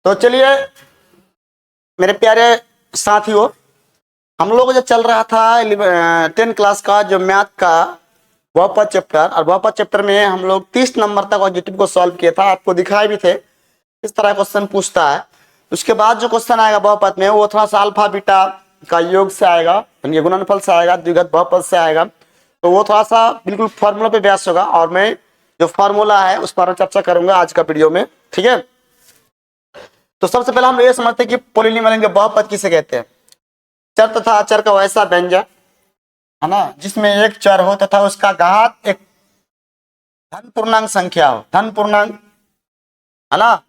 तो चलिए मेरे प्यारे साथियों, हम लोग जो चल रहा था 10 क्लास का जो मैथ का बहुपद चैप्टर, और बहुपद चैप्टर में हम लोग 30 नंबर तक ऑब्जेक्टिव को सॉल्व किया था, आपको दिखाए भी थे किस तरह क्वेश्चन पूछता है। उसके बाद जो क्वेश्चन आएगा बहुपद में वो थोड़ा सा अल्फा बीटा का योग से आएगा, यानी गुणनफल से आएगा, द्विघात बहुपद से आएगा, तो वो थोड़ा सा बिल्कुल फॉर्मूला पे बेस होगा और मैं जो फॉर्मूला है उस पर चर्चा करूंगा आज का वीडियो में, ठीक है। तो सबसे पहले हम ये समझते हैं कि पॉलिनोमियल के बहुपद किसे कहते हैं। चर तथा अचर का वैसा व्यंजक है ना जिसमें एक चर हो तथा उसका घात एक धन पूर्णांक संख्या हो, धन पूर्णांक है ना,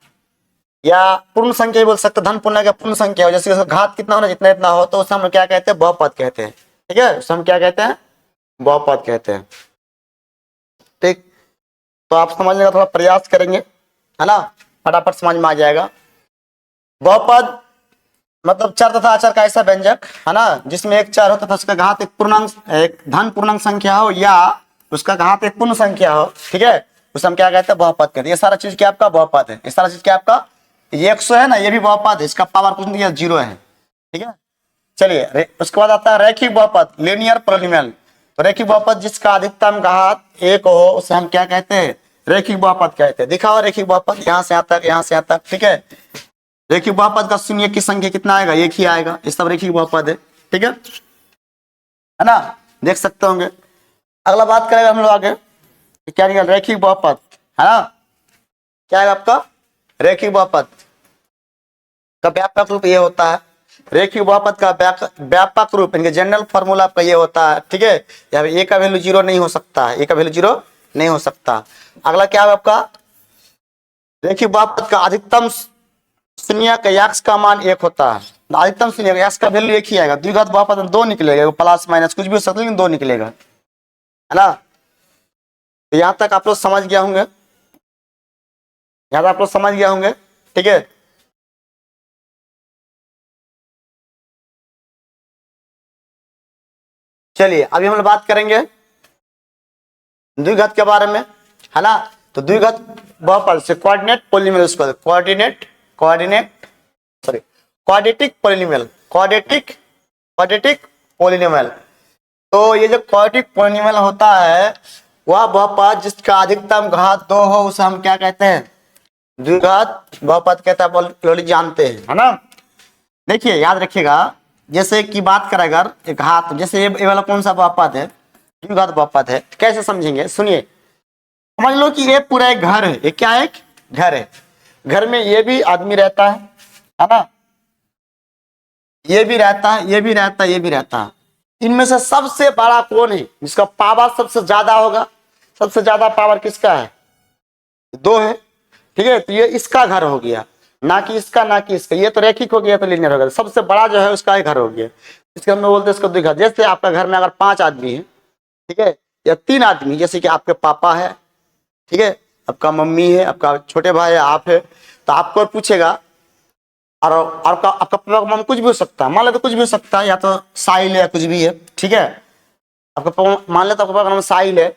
या पूर्ण संख्या बोल सकते, धन पूर्णांक या पूर्ण संख्या हो, जैसे उसका घात कितना हो ना, जितना इतना हो, तो उसे हम क्या कहते हैं, बहुपद कहते हैं, ठीक है। उसे हम क्या कहते हैं, बहुपद कहते हैं, ठीक। तो आप समझने का थोड़ा प्रयास करेंगे, है ना, फटाफट समझ में आ जाएगा। बहुपद मतलब चर तथा अचर का ऐसा व्यंजक है ना जिसमें एक चर हो तथा उसका घात एक पूर्णांक, एक धन पूर्णांक संख्या हो या उसका घात एक पूर्ण संख्या हो, ठीक है, उसे हम क्या कहते हैं, बहुपद कहते हैं। ये सारा चीज क्या आपका बहुपद है, ये सारा चीज क्या आपका, ये 100 है ना, ये भी बहुपद है, इसका पावर कुछ नहीं है, 0 है, ठीक है। चलिए उसके बाद आता है रैखिक बहुपद, लीनियर पॉलिनोमियल। तो रैखिक बहुपद जिसका अधिकतम घात 1 हो उसे हम क्या कहते हैं, रैखिक बहुपद कहते हैं। दिखाओ रैखिक बहुपद, यहाँ से यहाँ तक, यहाँ से यहाँ तक, ठीक है। रैखिक बहुपद का शून्य की संख्या कितना आएगा, एक ही आएगा, ये सब रैखिक बहुपद है, ठीक है ना, देख सकते होंगे। अगला बात करेंगे हम लोग आगे, क्या निकल रैखिक बहुपद, है ना, क्या है आपका रैखिक बहुपद का व्यापक रूप ये होता है। रैखिक बहुपद का व्यापक रूप, इनके जनरल फॉर्मूला आपका ये होता है, ठीक है। यहाँ पे ए का वैल्यू 0 नहीं हो सकता है, ए का वैल्यू 0 नहीं हो सकता। अगला क्या है आपका, रैखिक बहुपद का अधिकतम शून्य का x का मान 1 होता है, अधिकतम शून्य का x का वैल्यू 1 ही आएगा। द्विघात बहुपद में 2 निकलेगा, प्लस माइनस कुछ भी हो सकता है, लेकिन 2 निकलेगा, है ना। तो यहां तक आप लोग समझ गया होंगे, यहां तक आप लोग समझ गया होंगे, ठीक है। चलिए अभी हम लोग बात करेंगे द्विघात के बारे में, है ना। तो द्विघात बहुपद से कोऑर्डिनेट पॉलिनोमियल, उसको क्वाड्रेटिक पॉलिनोमियल। तो ये जो क्वाड्रेटिक पॉलिनोमियल होता है वह बहुपद जिसका अधिकतम घात 2 हो उसे हम क्या कहते हैं, द्विघात बहुपद कहते हैं, आप जानते हैं, है ना। देखिए याद रखिएगा, जैसे कि बात करें अगर एक घात, जैसे ये वाला कौन सा बहुपद है, द्विघात बहुपद है, कैसे समझेंगे, सुनिए। समझ लो कि ये पूरा एक घर है, ये क्या है, एक घर है, घर में ये भी आदमी रहता है ना, ये भी रहता है, ये भी रहता है, ये भी रहता है। इनमें से सबसे बड़ा कौन है, जिसका पावर सबसे ज्यादा होगा, सबसे ज्यादा पावर किसका है, 2 है, ठीक है। तो ये इसका घर हो गया, ना कि इसका, ना कि इसका, ये तो रैखिक हो गया, तो लीनियर हो गया। सबसे बड़ा जो है उसका ही घर हो गया, इसके हम लोग बोलते हैं इसको द्विघात। जैसे आपका घर में अगर 5 आदमी है, ठीक है, या 3 आदमी, जैसे कि आपके पापा है, ठीक है, आपका मम्मी है, आपका छोटे भाई है, आप है, तो आपको पूछेगा, और आपका पापा का नाम कुछ भी हो सकता है, मान लेते कुछ भी हो सकता है, या तो साहिल है या कुछ भी है, ठीक है। आपका मान लेते पापा का नाम साहिल है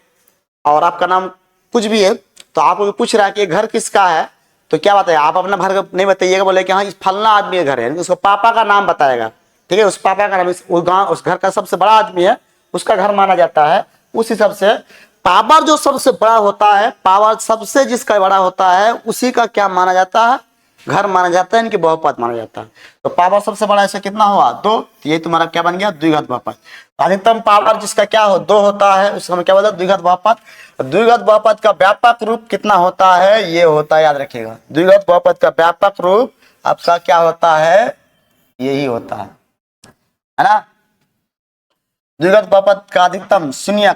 और आपका नाम कुछ भी है, तो आपको पूछ रहा है कि घर किसका है, तो क्या बताइए, आप अपना घर नहीं बताइएगा, बोले कि हाँ इस फलना आदमी का घर है, उसको पापा का नाम बताएगा, ठीक है। उस पापा का नाम उस गाँव, उस घर का सबसे बड़ा आदमी है, उसका घर माना जाता है। उस हिसाब से पावर जो सबसे बड़ा होता है, पावर सबसे जिसका बड़ा होता है उसी का क्या माना जाता है, घर माना जाता है, इनकी बहुपद माना जाता है। तो पावर सबसे बड़ा ऐसा कितना हुआ, 2, तो ये तुम्हारा क्या बन गया, द्विघात बहुपद। अधिकतम पावर जिसका क्या हो, 2 होता है, उसको हम क्या बोलते हैं, द्विघात बहुपद। द्विघात बहुपद का व्यापक रूप कितना होता है, ये होता है, याद रखिएगा, द्विघात बहुपद का व्यापक रूप आपका क्या होता है, यही होता है ना। द्विघात बहुपद का अधिकतम शून्य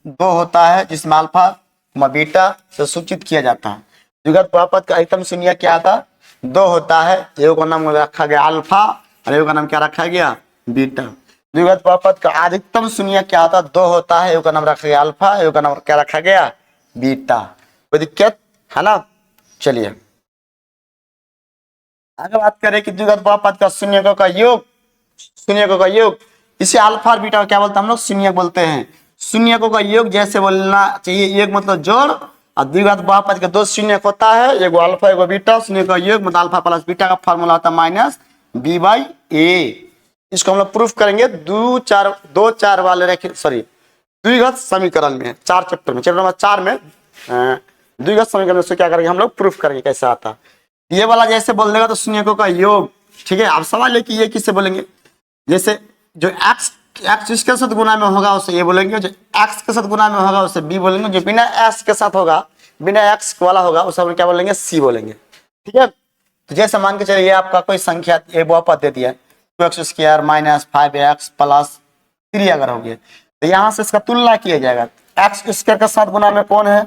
2 होता है, जिसमें अल्फा बीटा से सूचित किया जाता है। द्विघात बहुपद का अधिकतम शून्य क्या था, 2 होता है, एक का नाम रखा गया अल्फा और एक का नाम क्या रखा गया, बीटा। द्विघात बहुपद का अधिकतम शून्य क्या होता, 2 होता है, एक का नाम रखा गया अल्फा, एक का नाम क्या रखा गया, बीटा। कोई दिक्कत है ना। चलिए आगे बात करें कि द्विघात बहुपद का शून्यकों का योग, शून्यकों का योग, इसे अल्फा और बीटा क्या बोलते हैं हम लोग, शून्यक बोलते हैं। शून्यकों का योग जैसे बोलना चाहिए, योग मतलब जोड़, और द्विघात बहुपद के दो शून्य होता है, एगो अल्फा एगो बीटा, शून्य का योग मतलब अल्फा प्लस बीटा का फॉर्मूला होता है माइनस बी बाई ए। इसको हम लोग प्रूफ करेंगे दो चार वाले रेखे सॉरी द्विघात समीकरण में, 4 चैप्टर में, चैप्टर नंबर 4 में द्विघात समीकरण से क्या करेंगे हम लोग प्रूफ करेंगे कैसे आता है। ये वाला जैसे बोल देगा तो शून्यकों का योग, ठीक है। अब सवाल है कि ये किससे बोलेंगे, जैसे जो एक्स इसके साथ गुना में होगा उसे ये बोलेंगे, जो एक्स के साथ गुना में होगा उसे बी बोलेंगे, जो बिना एक्स के साथ होगा, बिना एक्स वाला होगा उसे हम क्या बोलेंगे, सी बोलेंगे, ठीक है। तो जैसे मान के चलिए आपका कोई संख्या ये बहुपद दे दिया 2x² माइनस 5x प्लस 3 अगर हो गया, तो यहां से इसका तुलना किया जाएगा। एक्स स्क्वायर के साथ गुना में कौन है,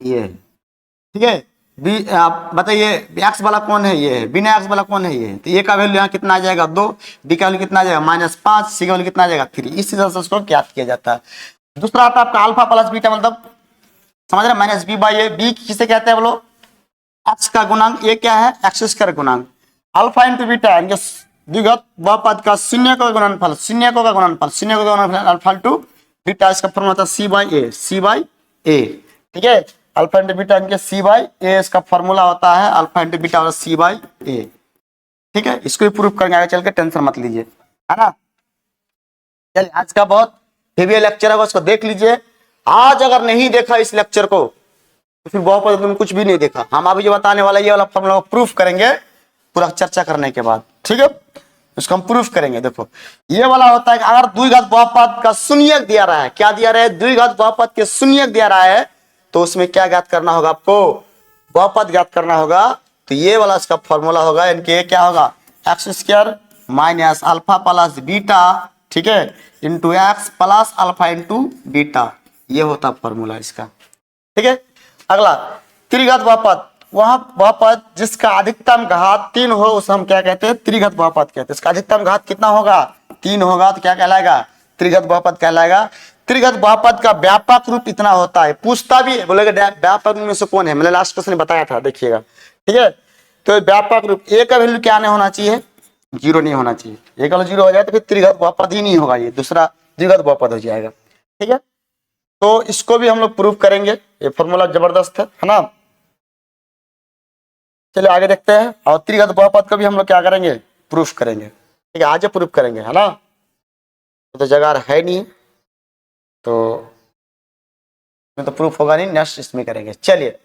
ये, ठीक है। बी आप बताइए एक्स वाला कौन है, ये है। बिना एक्स वाला कौन है, ये है। तो ए का वैल्यू यहाँ कितना आ जाएगा 2, बी का वैल्यू कितना आ जाएगा -5, सी का वैल्यू कितना आ जाएगा 3। इस तरह से उसको ज्ञात किया जाता है। दूसरा आता है आपका अल्फा प्लस बीटा, मतलब समझ रहे minus b by a. B किसे कहते हैं बोलो, एक्स का गुणांक, ये क्या है एक्स स्क्वायर गुणांक, अल्फा इंटू बीटा द्विघात बहुपद का शून्य का गुणनफल, शून्य का गुणनफल, शून्य का गुणनफल अल्फा इंटू बीटा, इसका फॉर्मूला होता है सी बाई ए, सी बाई ए, ठीक है। अल्फा इंटू बीटा इनके सी बाई ए, इसका फॉर्मूला होता है अल्फा इंटू बीटा और सी बाई ए, ठीक है। इसको भी प्रूफ करेंगे आगे चल के, टेंशन मत लीजिए, है ना। चलिए आज का बहुत हेवी लेक्चर है, उसको देख लीजिए। आज अगर नहीं देखा इस लेक्चर को तो फिर बहुपद तुम कुछ भी नहीं देखा। हम अभी जो बताने वाला ये वाला फॉर्मूला प्रूफ करेंगे पूरा चर्चा करने के बाद, ठीक है। इसको हम प्रूफ करेंगे। देखो ये वाला होता है कि अगर द्विघात बहुपद का शून्यक दिया रहा है, क्या दिया रहा है, द्विघात बहुपद के शून्यक दिया रहा है, तो उसमें क्या ज्ञात करना होगा आपको, बहुपद ज्ञात करना होगा। तो ये वाला इसका फॉर्मूला होगा, इनके क्या होगा, x² minus alpha plus beta, ठीक है, into x plus alpha into beta, ये होता फॉर्मूला इसका, ठीक है। अगला त्रिघात बहुपद, वह बहुपद जिसका अधिकतम घात 3 हो उसे हम क्या कहते हैं, त्रिघात बहुपद कहते हैं। इसका अधिकतम घात कितना होगा, 3 होगा, तो क्या कहलाएगा, त्रिघात बहुपद कहलाएगा। त्रिघात बहुपद का व्यापक रूप इतना होता है, पूछता भी है, बोलेगा व्यापक रूप में से कौन है, मैंने लास्ट क्वेश्चन बताया था, देखिएगा, ठीक है। तो व्यापक रूप ए का वैल्यू क्या नहीं होना चाहिए, 0 नहीं होना चाहिए। ए का वैल्यू 0 हो जाए तो फिर त्रिघात बहुपद ही नहीं होगा, ये दूसरा द्विघात बहुपद हो जाएगा, ठीक है। तो इसको भी हम लोग प्रूव करेंगे, ये फॉर्मूला जबरदस्त है ना। चलिए आगे देखते हैं, और त्रिघात बहुपद को भी हम लोग क्या करेंगे, प्रूफ करेंगे, ठीक है। आज प्रूफ करेंगे, है ना, तो जगह है नहीं तो प्रूफ होगा नहीं, नेक्स्ट इसमें करेंगे। चलिए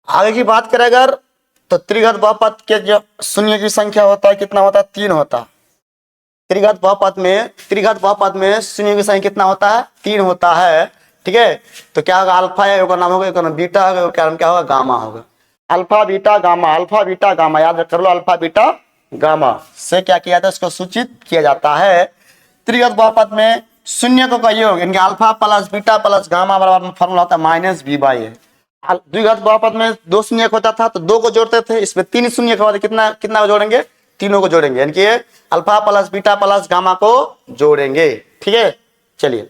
आगे की बात करें अगर, तो त्रिघात बहुपद के जो शून्य की संख्या होता है कितना होता है, 3 होता है। त्रिघात बहुपद में शून्य की संख्या कितना होता है, 3 होता है, ठीक है। तो क्या होगा, अल्फा है, एक नाम होगा, एक नाम बीटा होगा, क्या नाम क्या होगा, गामा होगा। Alpha beta gamma, alpha beta gamma याद कर लो, अल्फा बीटा गामा से क्या किया जाता है, इसको सूचित किया जाता है। त्रिघात बहुपद में शून्य का योग यानी alpha plus beta plus gamma बराबर फॉर्मूला होता है माइनस बी बाई ए। द्विघात बहुपद में 2 शून्य होता था तो 2 को जोड़ते थे, इसमें 3 शून्य के बाद कितना कितना को जोड़ेंगे, तीनों को जोड़ेंगे, यानी कि alpha plus beta plus gamma को जोड़ेंगे, ठीक है। चलिए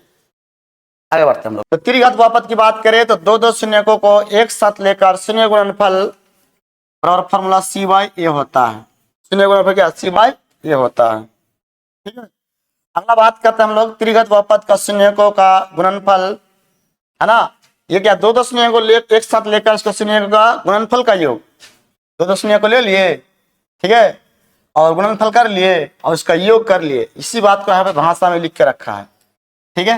आगे बढ़ते हम लोग। तो त्रिघात बहुपद की बात करें तो 2 शून्यकों को एक साथ लेकर शून्य गुणनफल और फॉर्मूला सी बाई ए होता है। शून्य गुणनफल क्या, सी बाई ए होता है, ठीक है। अगला बात करते हैं हम लोग त्रिघात बहुपद का शून्यकों का गुणनफल, है ना। ये क्या, 2 शून्य को एक साथ लेकर इसको शून्य का गुणनफल का योग, 2 शून्य को ले लिए, ठीक है, और गुणनफल कर लिए और इसका योग कर लिए। इसी बात को यहाँ पे भाषा में लिख के रखा है, ठीक है।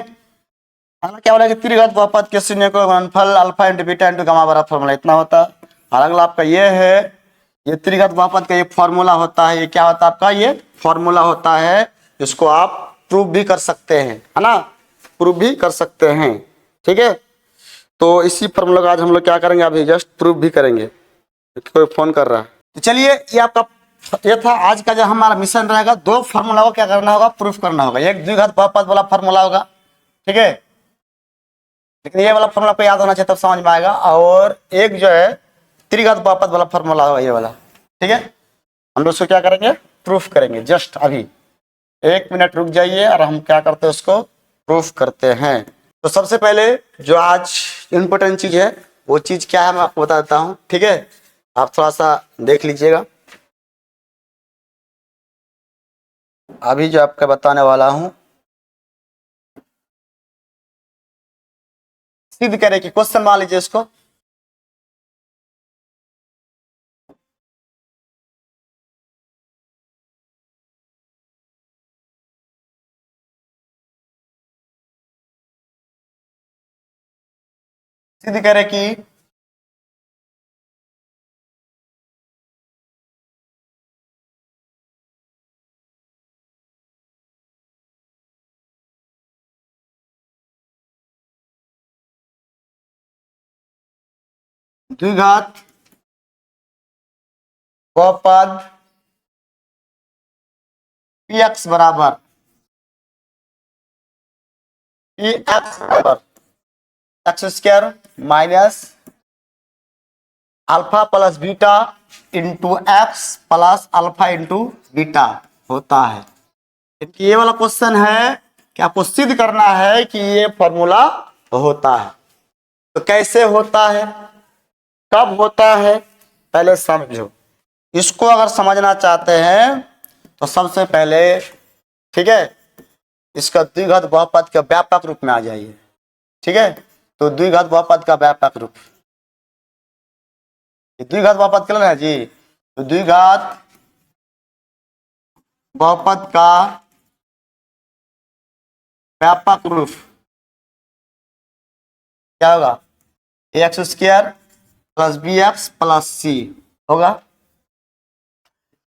अगला क्या बोला कि त्रिघात बहुपद के शून्य को गुणनफल alpha into beta into gamma बराबर फॉर्मूला इतना होता है। और अगला आपका ये है, ये त्रिघात बहुपद का ये फॉर्मूला होता है, ये क्या होता है आपका, ये फॉर्मूला होता है, इसको आप प्रूफ भी कर सकते हैं, है ना, प्रूफ भी कर सकते हैं, ठीक है। तो इसी फॉर्मूला का आज हम लोग क्या करेंगे, अभी जस्ट प्रूफ भी करेंगे। कोई फोन कर रहा है, तो चलिए ये आपका ये था आज का जो हमारा मिशन रहेगा। 2 फॉर्मूला को क्या करना होगा, प्रूफ करना होगा। एक द्विघात बहुपद वाला फॉर्मूला होगा, ठीक है, लेकिन ये वाला फॉर्मूला को याद होना चाहिए तब समझ में आएगा। और एक जो है त्रिघात बहुपद वाला फॉर्मूला होगा, ये वाला, ठीक है। हम लोग उसको क्या करेंगे, प्रूफ करेंगे। जस्ट अभी 1 मिनट रुक जाइए और हम क्या करते हैं, उसको प्रूफ करते हैं। तो सबसे पहले जो आज इम्पोर्टेंट चीज है वो चीज क्या है मैं आपको बता देता हूँ, ठीक है। आप थोड़ा सा देख लीजिएगा। अभी जो आपका बताने वाला हूँ सिद्ध करे कि क्वेश्चन मान लीजिए इसको, सिद्ध करे कि द्विघात बहुपद px बराबर x square minus alpha plus beta into x plus alpha into beta होता है। ये वाला क्वेश्चन है कि आपको सिद्ध करना है कि ये फॉर्मूला होता है। तो कैसे होता है, कब होता है, पहले समझो। इसको अगर समझना चाहते हैं तो सबसे पहले, ठीक है, इसका द्विघात बहुपद के व्यापक रूप में आ जाइए। ठीक है, तो द्विघात बहुपद का व्यापक रूप, द्विघात बहुपद क्या है जी, तो द्विघात बहुपद का व्यापक रूप क्या होगा, x square plus b x plus c होगा,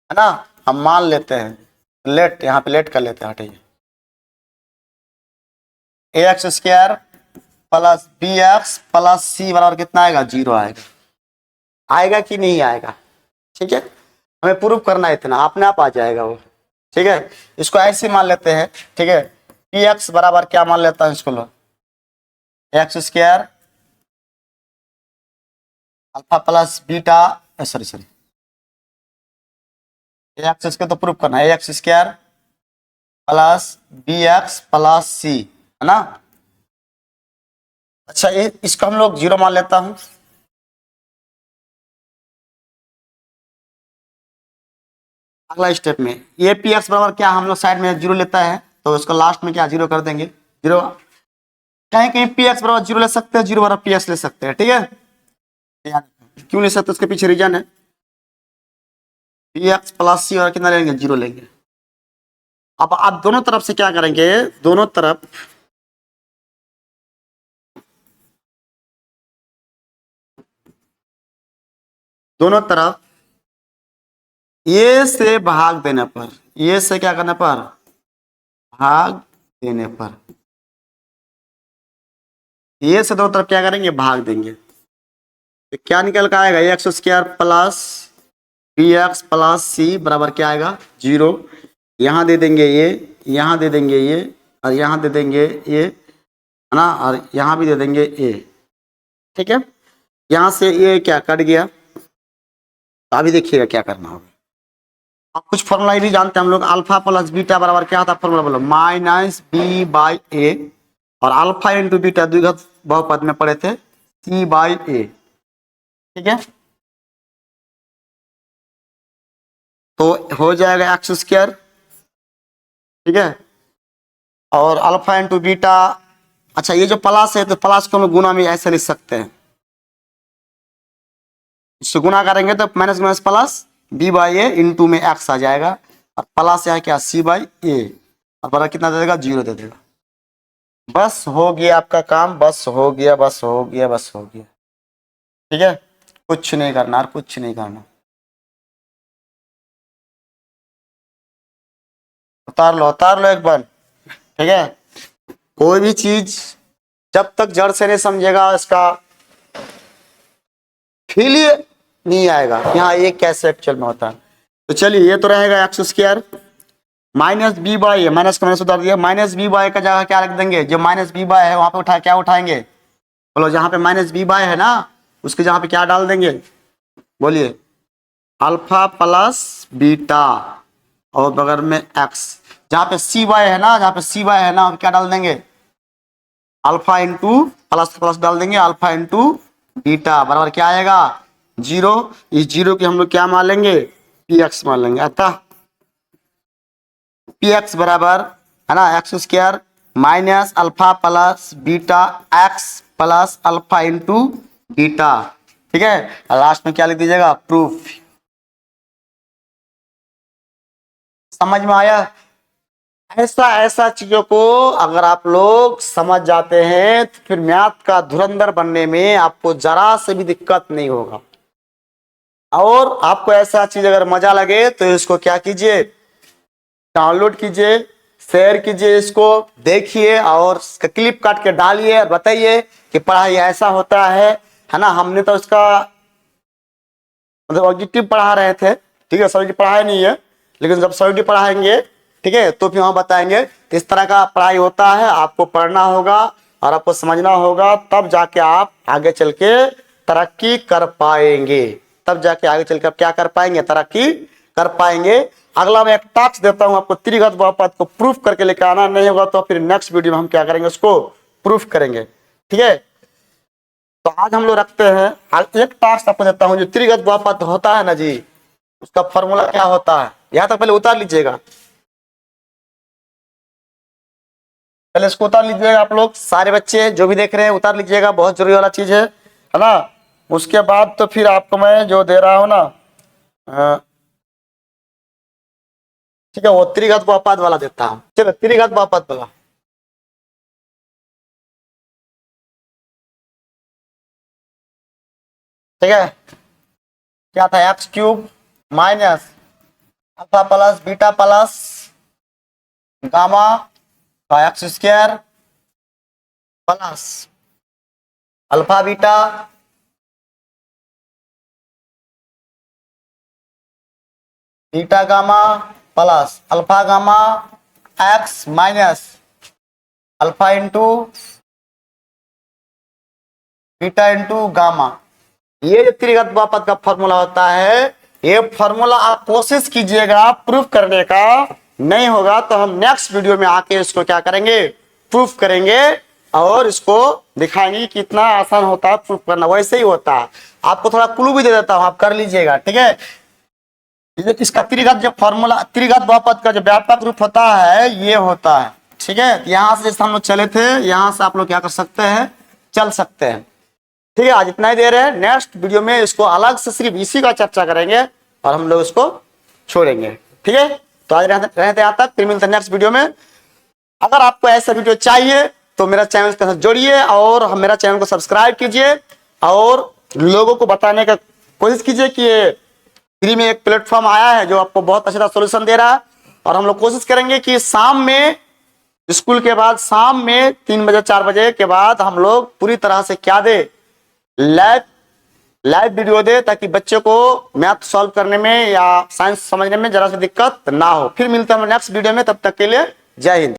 है ना। हम मान लेते हैं, लेट यहाँ पे लेट कर लेते हैं, हटिए, x square plus b x plus c बराबर कितना आएगा, 0 आएगा। आएगा कि नहीं आएगा, ठीक है, हमें प्रूव करना है इतना, अपने आप आ जाएगा वो। ठीक है, इसको ऐसे मान लेते हैं, ठीक है, पी एक्स बराबर क्या मान लेता है इसको, लो x square alpha plus beta, sorry x square तो प्रूव करना है, x square plus b x plus c, है ना। अच्छा, इसको हम लोग 0 मान लेता हूं। अगला स्टेप में ये पी एक्स बराबर क्या, हम लोग साइड में 0 लेता है तो उसको लास्ट में क्या 0 कर देंगे, 0। कहीं कहीं पी एक्स बराबर 0 ले सकते हैं, 0 बराबर पी एक्स ले सकते हैं, ठीक है। क्यों ले सकते, उसके पीछे रीजन है, पी एक्स प्लस सी और कितना लेंगे, 0 लेंगे। अब आप दोनों तरफ से क्या करेंगे, दोनों तरफ ये से भाग देने पर, ये से क्या करने पर, भाग देने पर, ये से दोनों तरफ क्या करेंगे, भाग देंगे, तो क्या निकल कर आएगा, x square plus b x plus c बराबर क्या आएगा, 0। यहाँ दे देंगे ये, यहाँ दे देंगे ये, और यहाँ दे देंगे ये, है ना, और यहाँ भी दे देंगे ये, ठीक है। यहाँ से ये क्या कट गया, तो अभी देखिएगा क्या करना होगा। अब कुछ फॉर्मूला ये भी जानते हैं हम लोग, अल्फा प्लस बीटा बराबर क्या होता है, फॉर्मूला बोलो माइनस बी बाई ए, और अल्फा इंटू बीटा द्विघात बहुपद में पढ़े थे, सी बाई ए, ठीक है। तो हो जाएगा एक्स स्क्वायर, ठीक है, और अल्फा इंटू बीटा, अच्छा ये जो प्लस है तो प्लस को हम लोग गुना में ऐसे लिख सकते हैं, इससे गुना करेंगे तो minus minus plus b by a into में एक्स आ जाएगा, और प्लस यहाँ क्या सी बाई ए, और बड़ा कितना दे देगा, 0 दे देगा। बस हो गया आपका काम, बस हो गया, बस हो गया, बस हो गया, ठीक है। कुछ नहीं करना और कुछ नहीं करना, उतार लो एक बार, ठीक है। कोई भी चीज जब तक जड़ से नहीं समझेगा, इसका फील नहीं आएगा यहाँ ये कैसे एक्चुअल में होता है। तो चलिए, ये तो रहेगा x square minus b by, minus का माइनस उतार दिया, माइनस बी बाई का जगह क्या रख देंगे, जो माइनस बी बाई है वहां पे क्या उठाएंगे, बोलो जहां पे माइनस बी बाई है ना, उसके जहां पे क्या डाल देंगे, बोलिए अल्फा प्लस बीटा, और बगल में एक्स, जहां पे सी वाई है ना, जहां पे सी वाई है ना, क्या डाल देंगे, अल्फा इंटू प्लस प्लस डाल देंगे, अल्फा इंटू बीटा बराबर क्या आएगा, 0। इस 0 की हम लोग क्या मान लेंगे, पी एक्स मान लेंगे, अतः पी एक्स बराबर, है ना, x square minus alpha plus beta x plus alpha into beta. ठीक है, लास्ट में क्या लिख दीजिएगा, प्रूफ। समझ में आया? ऐसा ऐसा चीजों को अगर आप लोग समझ जाते हैं तो फिर मैथ का धुरंधर बनने में आपको जरा से भी दिक्कत नहीं होगा। और आपको ऐसा चीज अगर मजा लगे तो इसको क्या कीजिए, डाउनलोड कीजिए, शेयर कीजिए, इसको देखिए और इसका क्लिप काट के डालिए और बताइए कि पढ़ाई ऐसा होता है ना। हमने तो इसका मतलब ऑब्जेक्टिव पढ़ा रहे थे, ठीक है, सब्जेक्ट पढ़ाया नहीं है, लेकिन जब सब्जेक्ट पढ़ाएंगे, ठीक है, तो फिर हम बताएंगे इस तरह का पढ़ाई होता है। आपको पढ़ना होगा और आपको समझना होगा, तब जाके आप आगे चल के तरक्की कर पाएंगे। तब जाके आगे चल के आप क्या कर पाएंगे, तरक्की कर पाएंगे। अगला मैं एक टास्क देता हूं आपको, त्रिघात बहुपद को प्रूफ करके लेकर आना। नहीं होगा तो फिर नेक्स्ट वीडियो में हम क्या करेंगे, उसको प्रूफ करेंगे। ठीक है, तो आज हम लोग रखते हैं, आज एक टास्क आपको देता हूं, जो त्रिघात बहुपद होता है ना जी, उसका फॉर्मूला क्या होता है, यहां तक पहले उतार लीजिएगा, पहले इसको उतार लीजिएगा। आप लोग सारे बच्चे जो भी देख रहे हैं उतार लीजिएगा, बहुत जरूरी वाला चीज है ना। उसके बाद तो फिर आपको मैं जो दे रहा हूं ना, ठीक है, वो त्रिघात बहुपद वाला देता हूं। चलो त्रिघात बहुपद वाला, ठीक है, क्या था, x cube minus alpha plus beta plus gamma का x square plus alpha beta beta gamma plus alpha gamma x minus alpha into beta into gamma. ये जो त्रिघात बहुपद का फॉर्मूला होता है, ये फॉर्मूला आप कोशिश कीजिएगा प्रूफ करने का। नहीं होगा तो हम नेक्स्ट वीडियो में आके इसको क्या करेंगे, प्रूफ करेंगे और इसको दिखाएंगे कि कितना आसान होता है प्रूफ करना। वैसे ही होता है, आपको थोड़ा क्लू भी दे देता हूं, आप कर लीजिएगा। ठीक है, इसका त्रिघात जो फॉर्मूला, त्रिघात बहुपद का जो व्यापक रूप होता है, ये होता है। ठीक है, यहां से जैसे हम लोग चले थे, यहां से आप लोग क्या कर सकते हैं, चल सकते हैं। ठीक है, आज इतना ही दे रहे हैं, नेक्स्ट वीडियो में इसको अलग से सिर्फ इसी का चर्चा करेंगे और हम लोग इसको छोड़ेंगे। ठीक है, तो आज रहते यहां तक, फिर मिलते हैं नेक्स्ट वीडियो में। अगर आपको ऐसा वीडियो चाहिए तो मेरा चैनल के साथ जोड़िए और मेरा चैनल को सब्सक्राइब कीजिए और लोगों को बताने का कोशिश कीजिए कि फ्री में एक प्लेटफॉर्म आया है जो आपको बहुत अच्छा सोल्यूशन दे रहा है। और हम लोग कोशिश करेंगे कि शाम में, स्कूल के बाद शाम में 3 बजे 4 बजे के बाद हम लोग पूरी तरह से क्या दे, लाइव वीडियो दे, ताकि बच्चे को मैथ सॉल्व करने में या साइंस समझने में जरा सी दिक्कत ना हो। फिर मिलते हैं नेक्स्ट वीडियो में, तब तक के लिए जय हिंद।